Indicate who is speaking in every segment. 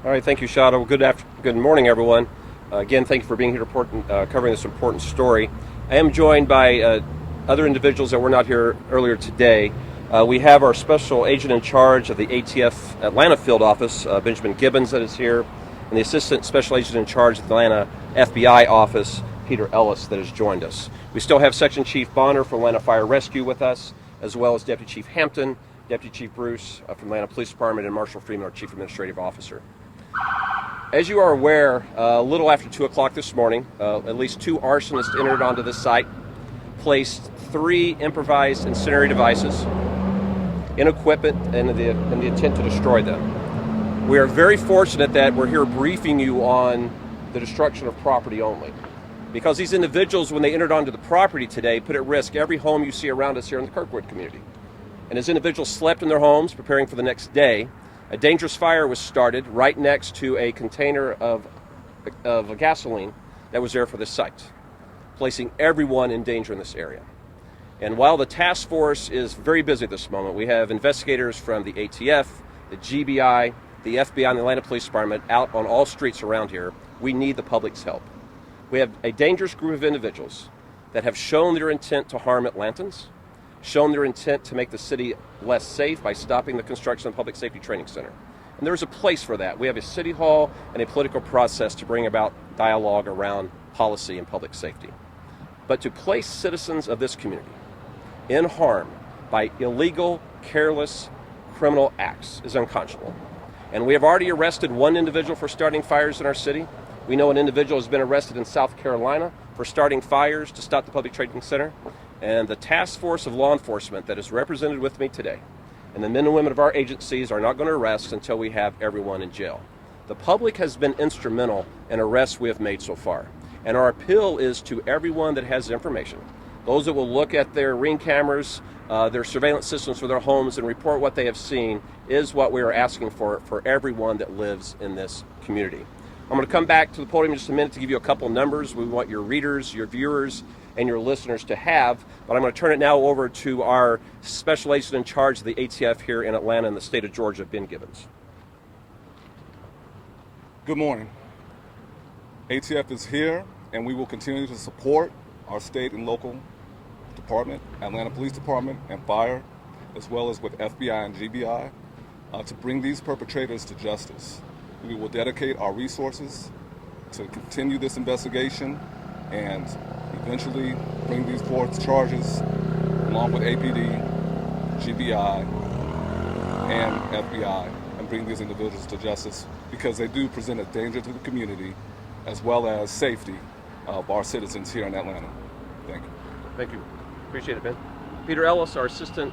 Speaker 1: All right, thank you, Shada. Well, good morning, everyone. Again, thank you for being here covering this important story. I am joined by other individuals that were not here earlier today. We have our special agent in charge of the ATF Atlanta field office, Benjamin Gibbons, that is here, and the assistant special agent in charge of the Atlanta FBI office, Peter Ellis, that has joined us. We still have Section Chief Bonner from Atlanta Fire Rescue with us, as well as Deputy Chief Hampton, Deputy Chief Bruce from Atlanta Police Department, and Marshall Freeman, our Chief Administrative Officer. As you are aware, a little after 2 o'clock this morning, at least 2 arsonists entered onto this site, placed 3 improvised incendiary devices in equipment and the intent to destroy them. We are very fortunate that we're here briefing you on the destruction of property only, because these individuals, when they entered onto the property today, put at risk every home you see around us here in the Kirkwood community. And as individuals slept in their homes preparing for the next day, a dangerous fire was started right next to a container of gasoline that was there for this site, placing everyone in danger in this area. And while the task force is very busy at this moment, we have investigators from the ATF, the GBI, the FBI, and the Atlanta Police Department out on all streets around here. We need the public's help. We have a dangerous group of individuals that have shown their intent to harm Atlantans, shown their intent to make the city less safe by stopping the construction of the Public Safety Training Center. And there's a place for that. We have a city hall and a political process to bring about dialogue around policy and public safety. But to place citizens of this community in harm by illegal, careless, criminal acts is unconscionable. And we have already arrested 1 individual for starting fires in our city. We know an individual has been arrested in South Carolina for starting fires to stop the Public Training Center. And the task force of law enforcement that is represented with me today, and the men and women of our agencies, are not going to arrest until we have everyone in jail. The public has been instrumental in arrests we have made so far. And our appeal is to everyone that has information, those that will look at their Ring cameras, their surveillance systems for their homes and report what they have seen, is what we are asking for everyone that lives in this community. I'm going to come back to the podium in just a minute to give you a couple numbers we want your readers, your viewers, and your listeners to have, but I'm going to turn it now over to our special agent in charge of the ATF here in Atlanta and the state of Georgia, Ben Gibbons.
Speaker 2: Good morning. ATF is here, and we will continue to support our state and local department, Atlanta Police Department and Fire, as well as with FBI and GBI, to bring these perpetrators to justice. We will dedicate our resources to continue this investigation and eventually bring these forth charges along with APD, GBI, and FBI, and bring these individuals to justice because they do present a danger to the community as well as safety of our citizens here in Atlanta. Thank you.
Speaker 1: Thank you. Appreciate it, Ben. Peter Ellis, our assistant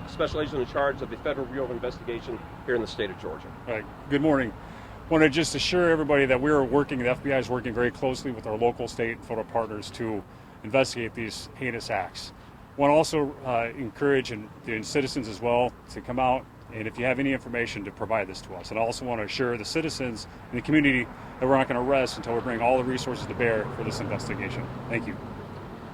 Speaker 1: special agent in charge of the Federal Bureau of Investigation here in the state of Georgia.
Speaker 3: All right. Good morning. I want to just assure everybody that the FBI is working very closely with our local, state, and federal partners to investigate these heinous acts. I want to also encourage the citizens as well to come out, and if you have any information, to provide this to us. And I also want to assure the citizens in the community that we're not going to rest until we bring all the resources to bear for this investigation. Thank you.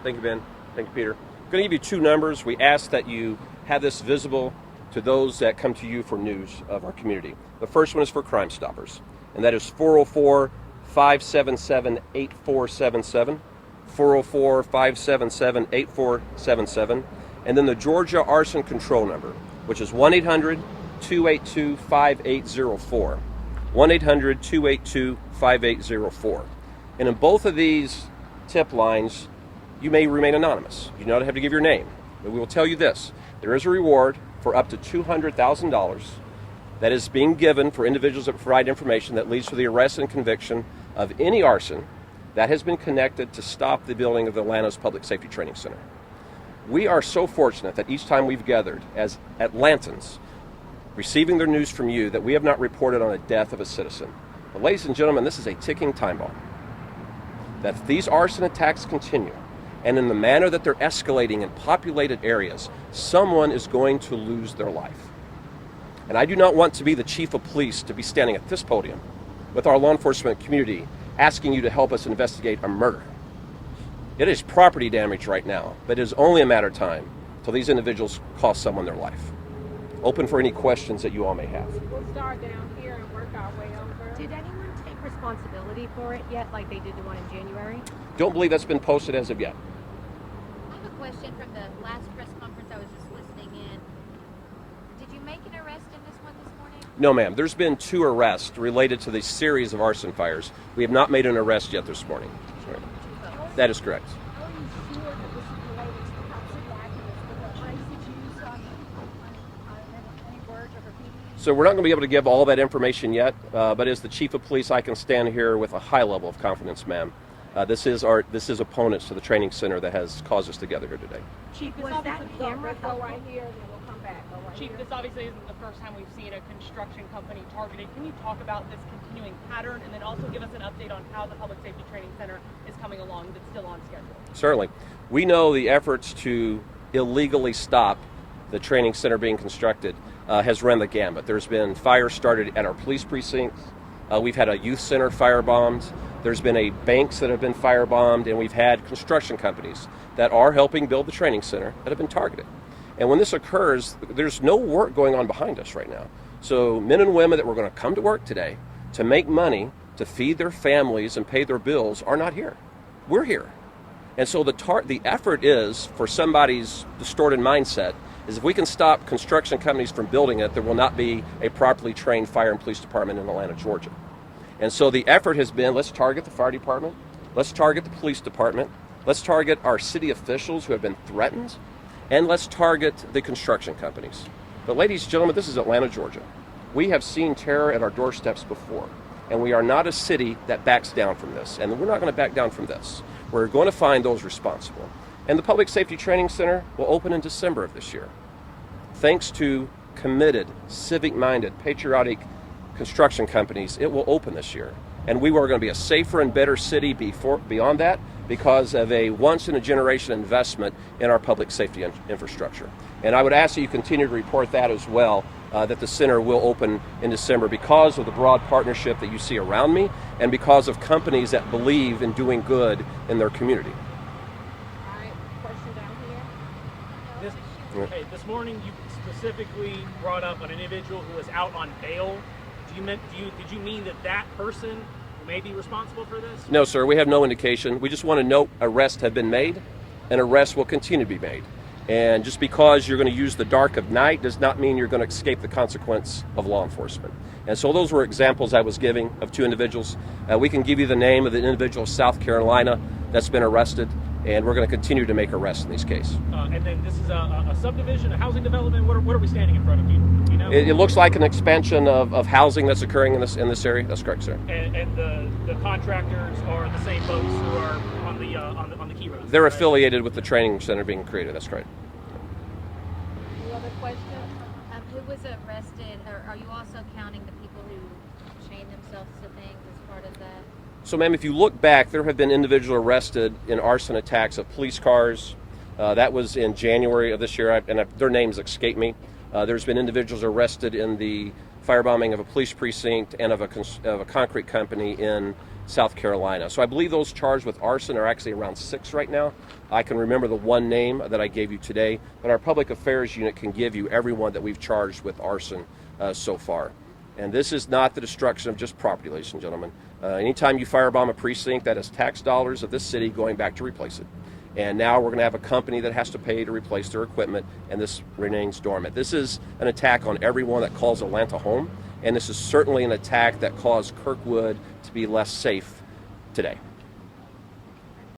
Speaker 1: Thank you, Ben. Thank you, Peter. I'm going to give you 2 numbers. We ask that you have this visible to those that come to you for news of our community. The first one is for Crime Stoppers, and that is 404-577-8477, 404-577-8477, and then the Georgia Arson Control number, which is 1-800-282-5804, 1-800-282-5804. And in both of these tip lines, you may remain anonymous. You do not have to give your name, but we will tell you this. There is a reward for up to $200,000 that is being given for individuals that provide information that leads to the arrest and conviction of any arson that has been connected to stop the building of Atlanta's Public Safety Training Center. We are so fortunate that each time we've gathered as Atlantans, receiving their news from you, that we have not reported on a death of a citizen. But ladies and gentlemen, this is a ticking time bomb. That if these arson attacks continue, and in the manner that they're escalating in populated areas, someone is going to lose their life. And I do not want to be the chief of police to be standing at this podium with our law enforcement community asking you to help us investigate a murder. It is property damage right now, but it is only a matter of time till these individuals cost someone their life. Open for any questions that you all may have.
Speaker 4: We'll start down here and work our way over. responsibility for it yet, like they did the one in January?
Speaker 1: Don't believe that's been posted as of yet.
Speaker 5: I have a question from the last press conference I was just listening in. Did you make an arrest in this one this morning?
Speaker 1: No, ma'am. There's been 2 arrests related to the series of arson fires. We have not made an arrest yet this morning. Sorry. That is correct.
Speaker 6: How are you sure that this is related to perhaps city activists with the phrase used on any words or graffiti?
Speaker 1: So we're not going to be able to give all that information yet, but as the chief of police, I can stand here with a high level of confidence, ma'am. This is opponents to the training center that has caused us to gather here today.
Speaker 7: Chief,
Speaker 4: Was that camera
Speaker 6: Go right here, and then we'll come back. Go right
Speaker 7: Chief,
Speaker 6: here.
Speaker 7: this obviously isn't the first time we've seen a construction company targeted. Can you talk about this continuing pattern and then also give us an update on how the Public Safety Training Center is coming along that's still on schedule?
Speaker 1: Certainly. We know the efforts to illegally stop the training center being constructed has run the gambit. There's been fires started at our police precincts. We've had a youth center firebombed. There's been banks that have been firebombed, and we've had construction companies that are helping build the training center that have been targeted. And when this occurs, there's no work going on behind us right now. So men and women that were going to come to work today to make money, to feed their families and pay their bills are not here. We're here. And so the effort is, for somebody's distorted mindset, is if we can stop construction companies from building it, there will not be a properly trained fire and police department in Atlanta, Georgia. And so the effort has been, let's target the fire department, let's target the police department, let's target our city officials who have been threatened, and let's target the construction companies. But ladies and gentlemen, this is Atlanta, Georgia. We have seen terror at our doorsteps before, and we are not a city that backs down from this, and we're not going to back down from this. We're going to find those responsible. And the Public Safety Training Center will open in December of this year. Thanks to committed, civic-minded, patriotic construction companies, it will open this year. And we are going to be a safer and better city beyond that because of a once-in-a-generation investment in our public safety infrastructure. And I would ask that you continue to report that as well, that the center will open in December because of the broad partnership that you see around me and because of companies that believe in doing good in their community.
Speaker 6: All right, question down here.
Speaker 8: This morning you specifically brought up an individual who was out on bail. Did you mean that person may be responsible for this?
Speaker 1: No, sir. We have no indication. We just want to note arrests have been made, and arrests will continue to be made. And just because you're going to use the dark of night does not mean you're going to escape the consequence of law enforcement. And so those were examples I was giving of 2 individuals. We can give you the name of the individual in South Carolina that's been arrested, and we're going to continue to make arrests in these cases.
Speaker 8: And then this is a subdivision, a housing development. What are we standing in front of? Do you know?
Speaker 1: It looks like an expansion of housing that's occurring in this area. That's correct, sir.
Speaker 8: And the contractors are the same folks who are on the key roads.
Speaker 1: They're
Speaker 8: right?
Speaker 1: affiliated with the training center being created. That's correct.
Speaker 6: Any other questions?
Speaker 5: Who was arrested? Or are you also counting the people who chained themselves to things as part of that?
Speaker 1: So, ma'am, if you look back, there have been individuals arrested in arson attacks of police cars. That was in January of this year, and their names escape me. There's been individuals arrested in the firebombing of a police precinct and of a concrete company in South Carolina. So I believe those charged with arson are actually around 6 right now. I can remember the one name that I gave you today, but our public affairs unit can give you everyone that we've charged with arson so far. And this is not the destruction of just property, ladies and gentlemen. Anytime you firebomb a precinct, that is tax dollars of this city going back to replace it. And now we're going to have a company that has to pay to replace their equipment, and this remains dormant. This is an attack on everyone that calls Atlanta home, and this is certainly an attack that caused Kirkwood to be less safe today.